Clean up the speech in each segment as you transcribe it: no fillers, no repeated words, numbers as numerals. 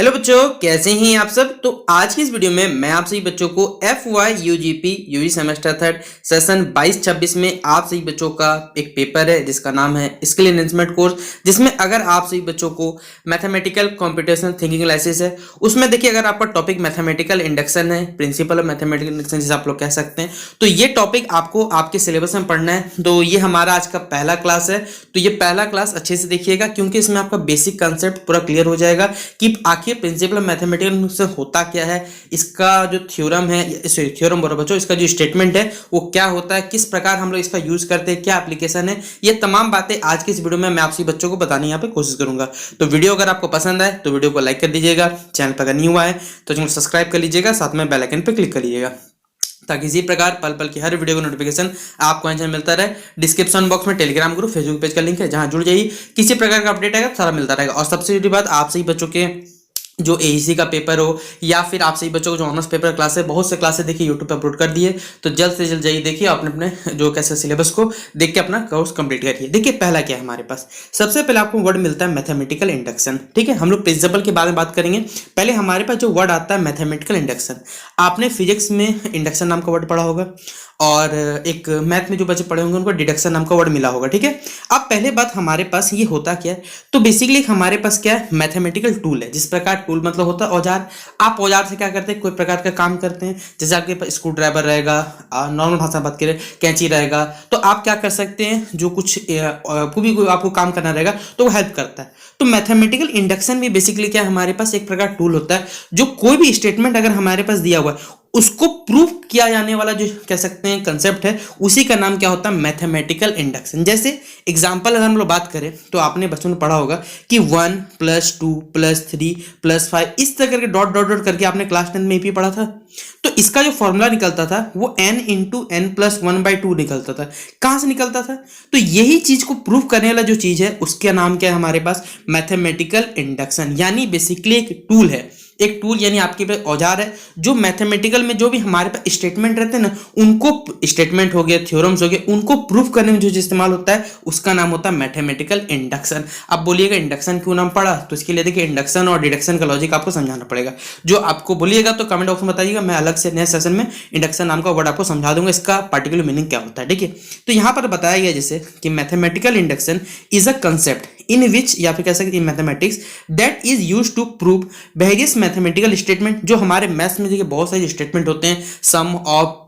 Hello बच्चों, कैसे हैं आप सब। तो आज की इस वीडियो में मैं आप सभी बच्चों को FY UGP UG semester third session 22-26 में आप सभी बच्चों का एक पेपर है जिसका नाम है स्किल एनहेंसमेंट कोर्स, जिसमें अगर आप सभी बच्चों को मैथमेटिकल कंप्यूटेशनल थिंकिंग एनालिसिस है, उसमें देखिए अगर आपका टॉपिक मैथमेटिकल इंडक्शन है, प्रिंसिपल ऑफ मैथमेटिकल इंडक्शन जिसे आप लोग कह सकते हैं, तो ये टॉपिक आपको आपके सिलेबस में पढ़ना है। तो ये हमारा आज का पहला क्लास है। तो ये पहला क्लास अच्छे से देखिएगा क्योंकि इसमें आपका बेसिक कंसेप्ट पूरा क्लियर हो जाएगा कि आखिर प्रिंसिपल ऑफ मैथमेटिकल से होता क्या है, इसका जो थ्योरम है, थ्योरम बोलो बच्चों, इसका जो स्टेटमेंट है वो क्या होता है, किस प्रकार हम लोग इसका यूज करते हैं, क्या एप्लीकेशन है, ये तमाम बातें आज की इस वीडियो में मैं आप सभी बच्चों को बताने यहाँ पे कोशिश करूंगा। तो वीडियो अगर आपको पसंद आए तो वीडियो को लाइक कर दीजिएगा, चैनल पर अगर नहीं हुआ है तो चैनल सब्सक्राइब कर लीजिएगा, साथ में बेल आइकन पर क्लिक कर लीजिएगा ताकि इसी प्रकार पल पल की हर वीडियो का नोटिफिकेशन आपको यहाँ मिलता रहे। डिस्क्रिप्शन बॉक्स में टेलीग्राम ग्रुप, फेसबुक पेज का लिंक है, जहां जुड़ जाइए, किसी प्रकार का अपडेट आएगा सारा मिलता रहेगा। और सबसे बड़ी बात, आप सही बच्चों के जो AEC का पेपर हो या फिर आप सही बच्चों को जो ऑनर्स पेपर क्लास है, बहुत से क्लासेस देखिए यूट्यूब पर अपलोड कर दिए, तो जल्द से जल्द जाइए देखिए, अपने अपने जो कैसे सिलेबस को देख के अपना कोर्स कंप्लीट करिए। देखिए पहला क्या है हमारे पास, सबसे पहले आपको वर्ड मिलता है मैथमेटिकल इंडक्शन। ठीक है, हम लोग प्रिंसिपल के बारे में बात करेंगे। पहले हमारे पास जो वर्ड आता है मैथमेटिकल इंडक्शन, आपने फिजिक्स में इंडक्शन नाम का वर्ड पढ़ा होगा और एक मैथ में जो बच्चे पढ़े होंगे उनको डिडक्शन नाम का वर्ड मिला होगा। ठीक है, अब पहले बात हमारे पास ये होता क्या है, तो बेसिकली हमारे पास क्या है, मैथमेटिकल टूल है। जिस प्रकार टूल मतलब होता है औजार, आप औजार से क्या करते हैं, कोई प्रकार का काम करते हैं। जैसे आपके पास स्क्रू ड्राइवर रहेगा, नॉर्मल भाषा में बात करें कैंची रहेगा, तो आप क्या कर सकते हैं, जो कुछ कोई आपको काम करना रहेगा तो वो हेल्प करता है। तो मैथमेटिकल इंडक्शन भी बेसिकली क्या है, हमारे पास एक प्रकार टूल होता है जो कोई भी स्टेटमेंट अगर हमारे पास दिया हुआ है उसको प्रूव किया जाने वाला जो कह सकते हैं कंसेप्ट है, उसी का नाम क्या होता है, मैथमेटिकल इंडक्शन। जैसे एग्जांपल अगर हम लोग बात करें तो आपने बचपन में पढ़ा होगा कि 1 + 2 + 3 + 5 इस तरह करके डॉट डॉट डॉट करके आपने क्लास 10 में भी पढ़ा था। तो इसका जो फॉर्मूला निकलता था वो n × n + 1/2 निकलता था। कहां से निकलता था, तो यही चीज को प्रूव करने वाला जो चीज है उसका नाम क्या है हमारे पास, मैथमेटिकल इंडक्शन। यानी बेसिकली एक टूल है, एक टूल यानी आपके पास औजार है जो मैथमेटिकल में जो भी हमारे पास स्टेटमेंट रहते हैं ना, उनको स्टेटमेंट हो गए, थ्योरम्स हो गए, उनको प्रूफ करने में जो इस्तेमाल होता है उसका नाम होता है मैथमेटिकल इंडक्शन। अब बोलिएगा इंडक्शन क्यों नाम पड़ा, तो इसके लिए देखिए इंडक्शन और डिडक्शन का लॉजिक आपको समझाना पड़ेगा। जो आपको बोलिएगा तो कमेंट बॉक्स में बताइएगा, मैं अलग से नए सेशन में इंडक्शन नाम का वर्ड आपको समझा दूंगा, इसका पार्टिकुलर मीनिंग क्या होता है। ठीक है, तो यहाँ पर बताया गया जैसे कि mathematical induction is a concept in which, या फिर कह सकते हैं mathematics that is used to prove various mathematical statement. जो हमारे मैथ्स में देखिए बहुत सारे स्टेटमेंट होते हैं, सम ऑफ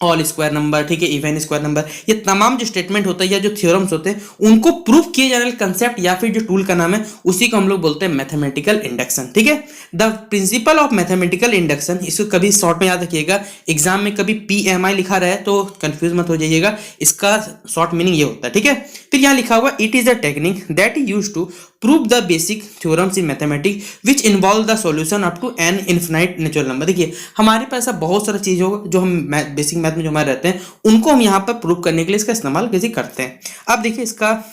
ऑल स्क्वायर नंबर, ठीक है, इवन स्क्वायर नंबर, ये तमाम जो स्टेटमेंट होता है या जो थ्योरम्स होते हैं उनको प्रूव किए जाने वाले कंसेप्ट या फिर जो टूल का नाम है उसी को हम लोग बोलते हैं मैथमेटिकल इंडक्शन। ठीक है, the principle of mathematical induction, इसको कभी शॉर्ट में याद रखिएगा, एग्जाम में कभी PMI लिखा रहा है तो कंफ्यूज मत हो जाइएगा, इसका शॉर्ट मीनिंग ये होता है। ठीक है, फिर यहाँ लिखा हुआ it is a technique that is used to prove the basic theorems in mathematics which involve the solution up to n infinite natural number. देखिए हमारे पास ऐसा बहुत सारा चीज होगा जो हम बेसिक मैथ में जो हमारे रहते हैं उनको हम यहाँ पर प्रूव करने के लिए इसका इस्तेमाल कैसे करते हैं। अब देखिए इसका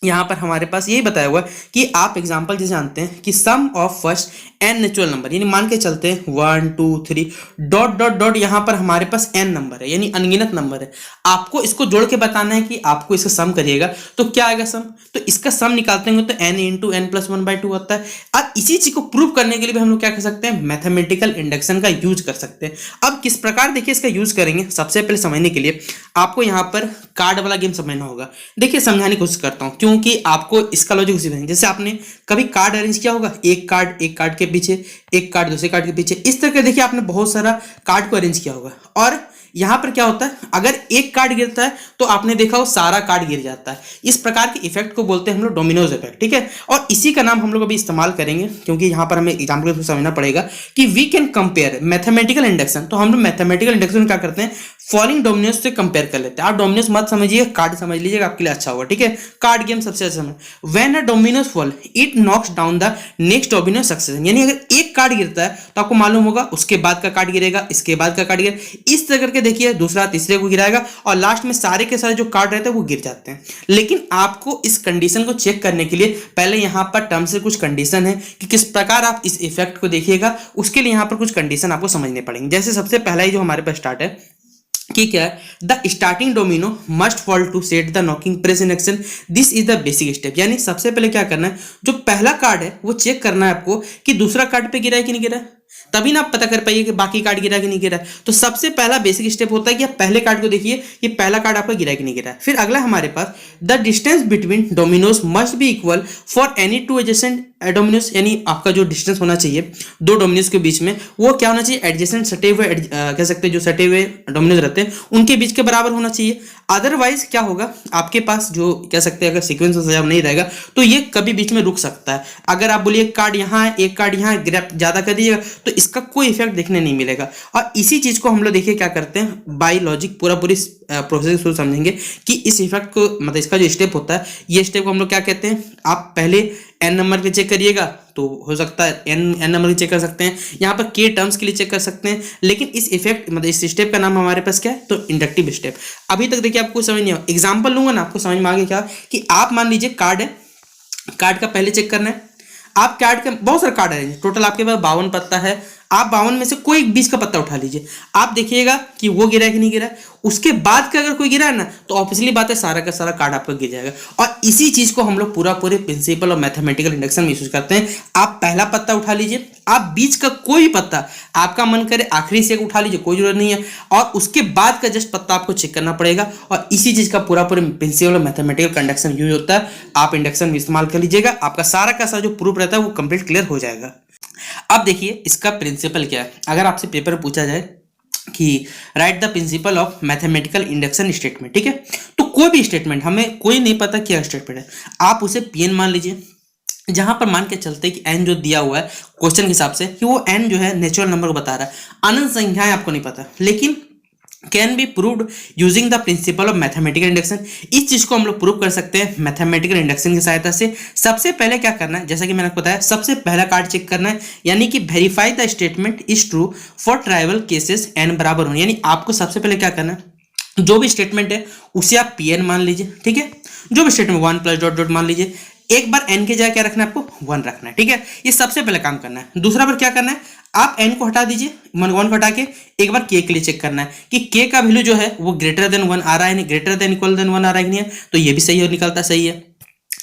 यहाँ पर हमारे पास यही बताया हुआ है कि आप एग्जाम्पल जैसे जानते हैं कि sum of first n natural number, यानी मान के चलते हैं 1 2 3 डॉट डॉट डॉट, यहाँ पर हमारे पास n नंबर है यानी अनगिनत नंबर है। आपको इसको जोड़ के बताना है कि आपको इसका सम करिएगा तो क्या आएगा सम, तो इसका सम निकालते हैं तो n × n + 1/2 होता है। अब इसी चीज को प्रूव करने के लिए भी हम लोग क्या कर सकते हैं, मैथमेटिकल इंडक्शन का यूज कर सकते हैं। अब किस प्रकार देखिए इसका यूज करेंगे, सबसे पहले समझने के लिए आपको यहाँ पर कार्ड वाला गेम समझना होगा। देखिए समझाने की कोशिश करता हूँ क्योंकि आपको इसका लॉजिक उसी में, जैसे आपने कभी कार्ड अरेंज किया होगा, एक कार्ड के पीछे, एक कार्ड दूसरे कार्ड के पीछे, इस तरह के देखिए आपने बहुत सारा कार्ड को अरेंज किया होगा। और यहां पर क्या होता है, अगर एक कार्ड गिरता है तो आपने देखा हो सारा कार्ड गिर जाता है। इस प्रकार के इफेक्ट को बोलते हैं हम लोग डोमिनोज इफेक्ट। ठीक है, और इसी का नाम हम लोग अभी इस्तेमाल करेंगे क्योंकि यहां पर हमें एग्जाम्पल के थ्रू समझना पड़ेगा कि we can compare mathematical induction. तो हम लोग मैथमेटिकल इंडक्शन क्या करते हैं, फॉलोइंग डोमिनोज से कंपेयर कर लेते हैं। आप डोमिनोज मत समझिए, कार्ड समझ लीजिएगा, आपके लिए अच्छा होगा। ठीक है, कार्ड गेम सबसे अच्छा समझ, when a dominoes fall it knocks down the next dominoes succession. यानी अगर एक कार्ड गिरता है तो आपको मालूम होगा उसके बाद का कार्ड गिरेगा, इसके बाद का कार्ड गिरेगा, इस तरह करके देखिए दूसरा तीसरे को गिराएगा और लास्ट में सारे के सारे जो कार्ड रहते हैं वो गिर जाते हैं। लेकिन आपको इस कंडीशन को चेक करने के लिए पहले यहां पर टर्म से कुछ कंडीशन है कि किस प्रकार आप इस इफेक्ट को देखिएगा, उसके लिए यहां पर कुछ कंडीशन आपको समझने पड़ेंगे। जैसे सबसे पहला ही जो हमारे पास स्टार्ट है कि क्या है, the starting domino must fall to set the knocking press in action, this is the basic step. यानी सबसे पहले क्या करना है, जो पहला कार्ड है वो चेक करना है आपको कि दूसरा कार्ड पे गिरा है कि नहीं गिरा है, तभी ना आप पता कर पाइए कि बाकी कार्ड गिरा कि नहीं गिरा। तो सबसे पहला बेसिक स्टेप होता है कि आप पहले कार्ड को देखिए कि पहला कार्ड आपका गिरा कि नहीं गिरा। फिर अगला हमारे पास the distance between dominoes must be equal for any two adjacent dominoes, यानी आपका जो डिस्टेंस होना चाहिए दो डोमिनोज के बीच में वो क्या होना चाहिए, एडजेसेंट सटे हुए कह सकते हैं जो सटे हुए डोमिनोज रहते हैं उनके बीच के बराबर होना चाहिए। अदरवाइज क्या होगा, आपके पास जो कह सकते हैं अगर सीक्वेंस सजाव नहीं रहेगा तो ये कभी बीच में रुक सकता है। अगर आप बोलिए कार्ड यहाँ है एक कार्ड यहाँ ग्रैप ज्यादा कर दीजिएगा तो इसका कोई इफेक्ट देखने नहीं मिलेगा। और इसी चीज को हम लोग देखिए क्या करते हैं, बाय लॉजिक पूरी प्रोसेस को समझेंगे कि इस इफेक्ट को मतलब इसका जो स्टेप होता है ये स्टेप को हम लोग क्या कहते हैं। आप पहले एन नंबर के चेक करिएगा तो हो सकता है एन नंबर के चेक कर सकते हैं, यहाँ पर के टर्म्स के लिए चेक कर सकते हैं, लेकिन इस इफेक्ट मतलब इस स्टेप का नाम हमारे पास क्या है, तो इंडक्टिव स्टेप। अभी तक देखिए आपको समझ नहीं आया, एग्जाम्पल लूंगा ना आपको समझ में आ गया क्या कि आप मान लीजिए कार्ड है, कार्ड का पहले चेक करना है। आप कार्ड के बहुत सारे कार्ड है, टोटल आपके पास 52 पत्ता है, आप 52 में से कोई 20 का पत्ता उठा लीजिए, आप देखिएगा कि वो गिरा है कि नहीं गिरा। उसके बाद का अगर कोई गिरा है ना तो ऑब्वियसली बात है सारा का सारा कार्ड आपका गिर जाएगा। और इसी चीज को हम लोग पूरे प्रिंसिपल और मैथमेटिकल इंडक्शन में यूज करते हैं। आप पहला पत्ता उठा लीजिए, आप बीच का कोई भी पत्ता आपका मन करे आखिरी से उठा लीजिए, कोई जरूरत नहीं है, और उसके बाद का जस्ट पत्ता आपको चेक करना पड़ेगा। और इसी चीज का पूरा प्रिंसिपल और मैथमेटिकल इंडक्शन यूज होता है। आप इंडक्शन में इस्तेमाल कर लीजिएगा, आपका सारा का सारा जो प्रूफ रहता है वो कंप्लीट क्लियर हो जाएगा। अब देखिए इसका प्रिंसिपल क्या है। अगर आपसे पेपर में पूछा जाए कि right the principle of mathematical induction statement, ठीक है, तो कोई भी स्टेटमेंट, हमें कोई नहीं पता क्या स्टेटमेंट है, आप उसे पीएन मान लीजिए, जहां पर मान के चलते कि एन जो दिया हुआ है क्वेश्चन के हिसाब से कि वो एन जो है नेचुरल नंबर को बता रहा है, अनंत संख्याएं आपको नहीं पता, लेकिन can be proved using the principle of mathematical induction. इस चीज को हम लोग प्रूव कर सकते हैं मैथमेटिकल इंडक्शन की सहायता से। सबसे पहले क्या करना है, जैसा कि मैंने बताया, सबसे पहला कार्ड चेक करना है, यानी कि verify the statement is true for trivial cases n बराबर हो। यानी आपको सबसे पहले क्या करना है, जो भी स्टेटमेंट है उसे आप पी एन मान लीजिए, ठीक है, जो भी स्टेटमेंट 1 प्लस डॉट डॉट मान लीजिए, एक बार एन के जगह क्या रखना है आपको 1 रखना है, ठीक है, ये सबसे पहले काम करना है। दूसरा बार क्या करना है, आप एन को हटा दीजिए, 1 को हटा के एक बार के लिए चेक करना है कि के का वैल्यू जो है वो ग्रेटर देन 1 आ रहा है, नहीं ग्रेटर देन इक्वल देन 1 आ रहा है नहीं है, तो ये भी सही हो निकलता सही है।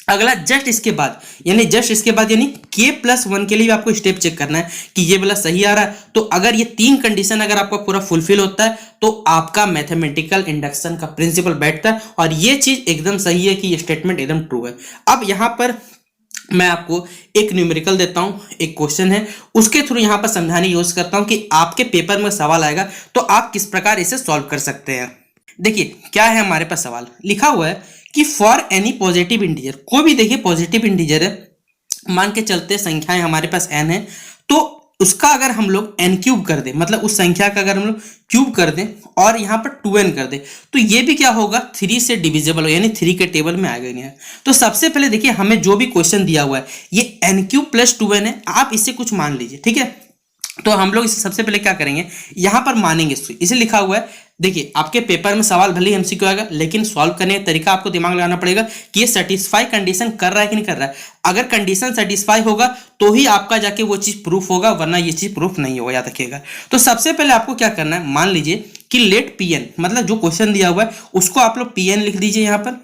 अगला जस्ट इसके बाद यानी के प्लस 1 के लिए भी आपको स्टेप चेक करना है कि ये वाला सही आ रहा है। तो अगर ये 3 कंडीशन अगर आपका पूरा फुलफिल होता है तो आपका मैथमेटिकल इंडक्शन का प्रिंसिपल बैठता है और ये चीज एकदम सही है कि ये स्टेटमेंट एकदम ट्रू है। अब यहां पर मैं आपको एक न्यूमेरिकल देता हूं, एक क्वेश्चन है, उसके थ्रू यहां पर समझाने की कोशिश करता हूं कि आपके पेपर में सवाल आएगा तो आप किस प्रकार इसे सॉल्व कर सकते हैं। देखिए क्या है हमारे पास सवाल लिखा हुआ है कि फॉर एनी पॉजिटिव इंटीजर, कोई भी देखिए पॉजिटिव इंटीजर है, मान के चलते संख्याएं हमारे पास n है, तो उसका अगर हम लोग n क्यूब कर दें, मतलब उस संख्या का अगर हम लोग क्यूब कर दें और यहाँ पर 2n कर दें तो ये भी क्या होगा 3 से डिविजिबल हो, यानी 3 के टेबल में आएगा नहीं है। तो सबसे पहले देखिए हमें जो भी क्वेश्चन दिया हुआ है ये n क्यूब प्लस 2n है, आप इससे कुछ मान लीजिए, ठीक है। तो हम लोग इसे सबसे पहले क्या करेंगे, यहां पर मानेंगे, इसे लिखा हुआ है। देखिए आपके पेपर में सवाल भले ही एमसीक्यू आएगा लेकिन सॉल्व करने का तरीका आपको दिमाग लगाना पड़ेगा कि ये सेटिस्फाई कंडीशन कर रहा है कि नहीं कर रहा है। अगर कंडीशन सेटिस्फाई होगा तो ही आपका जाके वो चीज प्रूफ होगा, वरना ये चीज प्रूफ नहीं होगा, याद रखिएगा। तो सबसे पहले आपको क्या करना है, मान लीजिए कि लेट पी एन, मतलब जो क्वेश्चन दिया हुआ है उसको आप लोग पी एन लिख दीजिए यहाँ पर,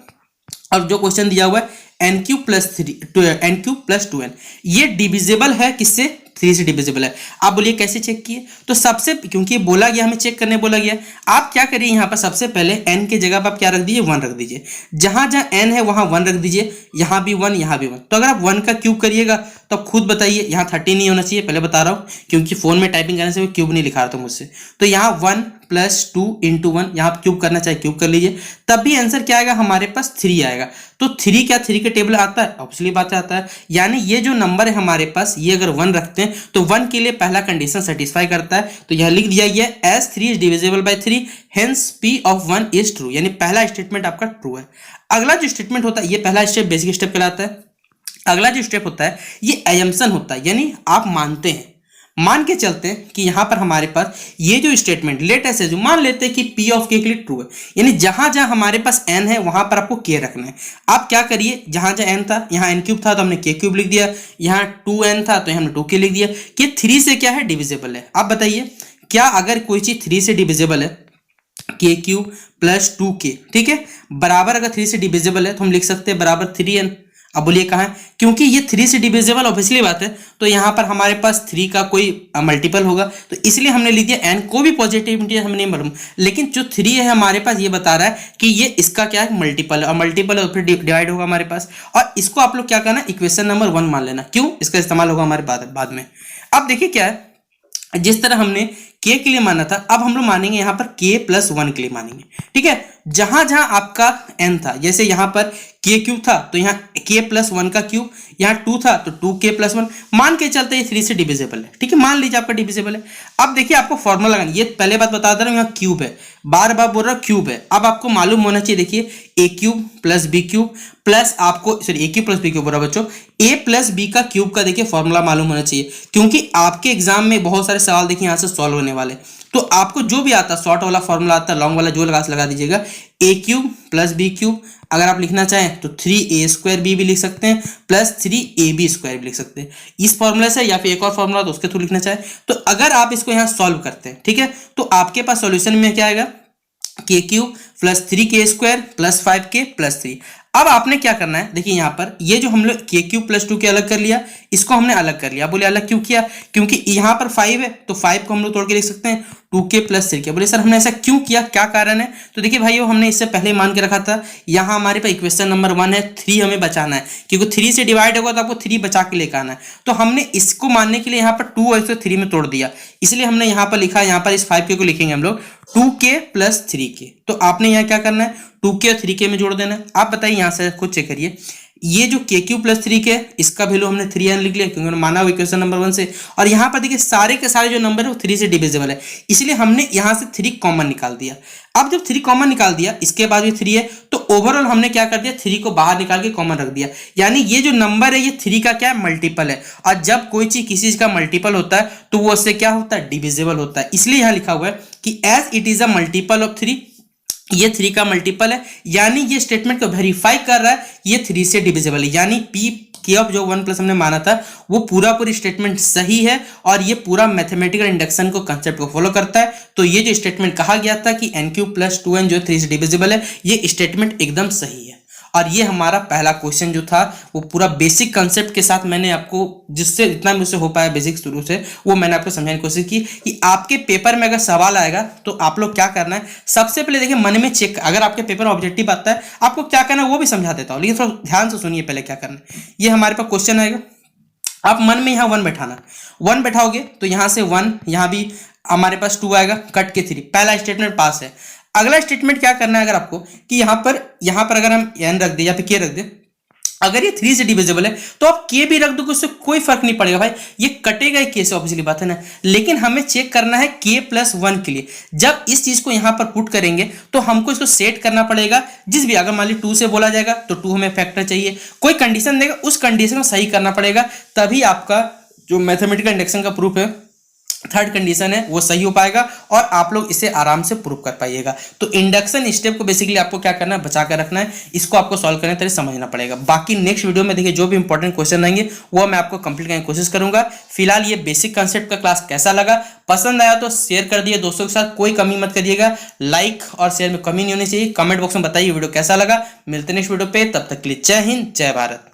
और जो क्वेश्चन दिया हुआ है एन क्यूब प्लस 2n, ये डिविजिबल है किससे, 3 से डिविजिबल है। आप बोलिए कैसे चेक किए, तो सबसे क्योंकि बोला गया हमें चेक करने बोला गया, आप क्या करिए यहाँ पर सबसे पहले n के जगह पर आप क्या रख दीजिए 1 रख दीजिए, जहां जहां n है वहां 1 रख दीजिए, यहाँ भी 1 यहाँ भी 1। तो अगर आप 1 का क्यूब करिएगा तो आप खुद बताइए, यहाँ 30 नहीं होना चाहिए, पहले बता रहा हूँ क्योंकि फोन में टाइपिंग करने से मैं क्यूब नहीं लिखा रहा था मुझसे। तो यहाँ 1 प्लस 2 इंटू 1, यहाँ क्यूब करना चाहे क्यूब कर लीजिए, तब भी आंसर क्या आएगा हमारे पास 3 आएगा। तो 3 क्या 3 के टेबल आता है, ऑब्वियसली बात आता है, यानी ये जो नंबर है हमारे पास ये अगर 1 रखते हैं तो 1 के लिए पहला कंडीशन सेटिस्फाई करता है। तो यह लिख दिया गया as 3 is divisible by 3 hence P of 1 is true, यानी पहला स्टेटमेंट आपका ट्रू है। अगला जो स्टेटमेंट होता है, ये पहला स्टेप बेसिक स्टेप कहलाता है। अगला जो स्टेप होता है ये एजम्पशन होता है, यानी आप मानते हैं, मान के चलते हैं कि यहां पर हमारे पास ये जो स्टेटमेंट लेट ऐसे जो मान लेते हैं कि पी ऑफ के लिए ट्रू है, यानी जहां जहां हमारे पास n है वहां पर आपको k रखना है। आप क्या करिए, जहां जहां n था यहाँ n क्यूब था तो हमने k क्यूब लिख दिया, यहाँ 2n था तो हमने 2k लिख दिया कि 3 से क्या है डिविजिबल है। आप बताइए क्या अगर कोई चीज 3 से डिविजिबल है के क्यूब प्लस 2k, ठीक है, बराबर अगर 3 से डिविजिबल है तो हम लिख सकते हैं बराबर 3n। अब बोलिए कहाँ है, क्योंकि ये 3 से डिविजिबल ऑब्वियसली बात है, तो यहाँ पर हमारे पास 3 का कोई मल्टीपल होगा, तो इसलिए हमने लिख दिया n को भी पॉजिटिव इंटीजर हमें नहीं मालूम, लेकिन जो 3 है हमारे पास ये बता रहा है कि ये इसका क्या है, मल्टीपल है, और मल्टीपल है तो फिर डिवाइड होगा हमारे पास। और इसको आप लोग क्या करना, इक्वेशन नंबर 1 मान लेना। क्यों, इसका इस्तेमाल होगा हमारे बाद में। अब देखिए क्या है, जिस तरह हमने k के लिए माना था, अब हम लोग मानेंगे यहाँ पर k प्लस 1 के लिए मानेंगे, ठीक है। जहां जहां आपका n था, जैसे यहाँ पर k क्यूब था तो यहाँ k प्लस 1 का क्यूब, यहाँ 2 था तो 2k प्लस 1, मान के चलते ये 3 से डिविजिबल है, ठीक है, मान लीजिए आपका डिविजिबल है। अब देखिए आपको फॉर्मूला लगाना, ये पहले बात बता दे रहा हूँ, यहाँ क्यूब है, बार बार बोल रहा हूँ क्यूब है। अब आपको मालूम होना चाहिए, देखिए a cube plus b cube plus आपको sorry a cube plus b cube बोला बच्चों, a प्लस b का क्यूब का देखिए फॉर्मूला मालूम होना चाहिए, क्योंकि आपके एग्जाम में बहुत सारे सवाल देखिए यहाँ से सॉल्व होने वाले। तो आपको जो भी आता, शॉर्ट वाला फॉर्मूला आता, लॉन्ग वाला जो लगा दीजिएगा, a cube plus b cube, अगर आप लिखना चाहें तो 3a² b भी लिख सकते हैं, प्लस 3ab² भी लिख सकते हैं इस फॉर्मूले से, या फिर एक और फॉर्मूला तो उसके थ्रू लिखना चाहें। तो अगर आप इसको यहाँ सॉल्व करते हैं, ठीक है, तो आपके पास सॉल्यूशन में क्या आएगा, k cube plus 3k² plus 5k plus 3। अब आपने क्या करना है, देखिए यहाँ पर ये जो हम लोग k क्यूब प्लस 2k अलग कर लिया, इसको हमने अलग कर लिया। बोले अलग क्यों किया, क्योंकि यहाँ पर 5 है तो 5 को हम लोग तोड़ के लिख सकते हैं 2k प्लस 3k। बोले सर हमने ऐसा क्यों किया, क्या कारण है, तो देखिए भाई हमने इससे पहले मान के रखा था, यहाँ हमारे पास इक्वेशन नंबर 1 है, 3 हमें बचाना है, क्योंकि 3 से डिवाइड होगा तो आपको 3 बचा के लेकर आना है। तो हमने इसको मानने के लिए यहाँ पर 2 और इसको 3 में तोड़ दिया, इसलिए हमने यहाँ पर लिखा, यहाँ पर इस 5k को लिखेंगे हम लोग 2k प्लस 3k। तो आपने यहाँ क्या करना है, 2k और 3k में जोड़ देना है। आप बताइए यहाँ से खुद चेक करिए, ये जो k क्यूब प्लस 3k इसका वैल्यू हमने 3n लिख लिया, क्योंकि माना हुआ इक्वेशन नंबर 1 से। और यहाँ पर देखिए सारे के सारे जो नंबर है वो 3 से डिविजिबल है, इसलिए हमने यहाँ से 3 कॉमन निकाल दिया। अब जब 3 कॉमन निकाल दिया, इसके बाद भी 3 है, तो ओवरऑल हमने क्या कर दिया, 3 को बाहर निकाल के कॉमन रख दिया, यानी ये जो नंबर है ये 3 का क्या है, मल्टीपल है। और जब कोई चीज किसी चीज का मल्टीपल होता है तो वो उससे क्या होता है, डिविजिबल होता है। इसलिए यहाँ लिखा हुआ है कि as it is a multiple of 3, ये 3 का मल्टीपल है, यानी ये स्टेटमेंट को वेरीफाई कर रहा है ये 3 से डिविजिबल है, यानी पी के ऑफ जो 1 प्लस हमने माना था वो पूरी स्टेटमेंट सही है, और ये पूरा मैथमेटिकल इंडक्शन को कंसेप्ट को फॉलो करता है। तो ये जो स्टेटमेंट कहा गया था कि n क्यूब प्लस 2n जो 3 से डिविजिबल है, ये स्टेटमेंट एकदम सही है। और ये हमारा पहला क्वेश्चन जो था वो पूरा बेसिक कंसेप्ट के साथ मैंने आपको, जिससे जितना मुझसे हो पाया बेसिक शुरू से, वो मैंने आपको समझाने की कोशिश की कि आपके पेपर में अगर सवाल आएगा तो आप लोग क्या करना है, सबसे पहले देखिए मन में चेक, अगर आपके पेपर में ऑब्जेक्टिव आता है आपको क्या करना है वो भी समझा देता हूँ, लेकिन थोड़ा ध्यान से सुनिए पहले क्या करना है। ये हमारे पास क्वेश्चन आएगा, आप मन में यहाँ 1 बैठाना, 1 बैठाओगे तो यहाँ से 1, यहाँ भी हमारे पास 2 आएगा, कट के 3, पहला स्टेटमेंट पास है। अगला स्टेटमेंट क्या करना है अगर आपको, कि यहाँ पर अगर हम n रख दे या फिर k रख दे, अगर ये 3 से डिविजिबल है तो आप k भी रख दो, उससे कोई फर्क नहीं पड़ेगा भाई, ये कटेगा ही k से, ऑब्वियसली बात है ना। लेकिन हमें चेक करना है k प्लस 1 के लिए, जब इस चीज को यहाँ पर पुट करेंगे तो हमको इसको सेट करना पड़ेगा, जिस भी, अगर मान ली 2 से बोला जाएगा तो 2 हमें फैक्टर चाहिए, कोई कंडीशन देगा उस कंडीशन को सही करना पड़ेगा, तभी आपका जो मैथमेटिकल इंडक्शन का प्रूफ है, थर्ड कंडीशन है, वो सही हो पाएगा और आप लोग इसे आराम से प्रूव कर पाइएगा। तो इंडक्शन स्टेप को बेसिकली आपको क्या करना है, बचा कर रखना है, इसको आपको सॉल्व करने तरीके समझना पड़ेगा। बाकी नेक्स्ट वीडियो में देखिए जो भी इंपॉर्टेंट क्वेश्चन रहेंगे वो मैं आपको कंप्लीट करने की कोशिश करूंगा। फिलहाल ये बेसिक कंसेप्ट का क्लास कैसा लगा, पसंद आया तो शेयर कर दिए दोस्तों के साथ, कोई कमी मत करिएगा, लाइक और शेयर में कमी नहीं होनी चाहिए। कमेंट बॉक्स में बताइए वीडियो कैसा लगा। मिलते नेक्स्ट वीडियो पे, तब तक के लिए जय हिंद जय भारत।